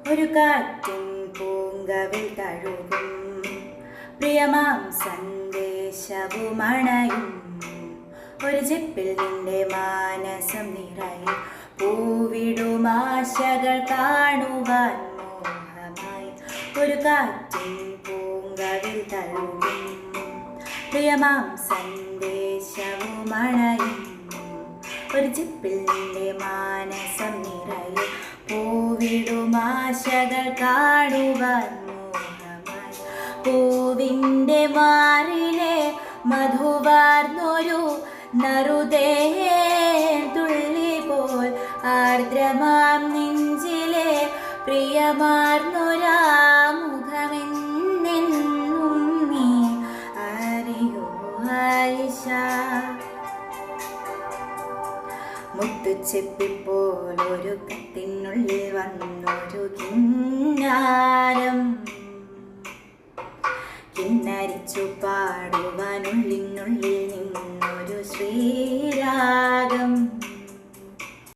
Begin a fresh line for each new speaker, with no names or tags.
ഒരു കാറ്റിൻ പൂങ്കവിൽ തഴുകും പ്രിയമാം സന്ദേശവുമണയും ഒരു ചെപ്പിൽ നിന്റെ മാനസം നിറയും പൂവിടുമാശകൾ കാണുവാൻ മോഹമായി ഒരു കാറ്റിൻ പൂങ്കവിൽ തഴുകും പ്രിയമാം സന്ദേശവുമണയും ഒരു ചെപ്പിൽ നിന്റെ മാനസം നിറയും പൂവിടുമാശകൾ കാണുവാൻ മോഹമായി പൂവിൻ്റെ മാറിലെ മധുവാർന്നൊരു നറുതേ തുള്ളി പോൽ ആർദ്രമാം നെഞ്ചിലെ പ്രിയമാർന്നൊരാ മുഖമെന്നെന്നും നീ അറിയോ ആയിഷ മുത്തുച്ചെപ്പിപ്പോൾ ഒരു കത്തിനുള്ളിൽ വന്നൊരു കിന്നാരം കിന്നരിച്ചു പാടുവാനുള്ളിനുള്ളിൽ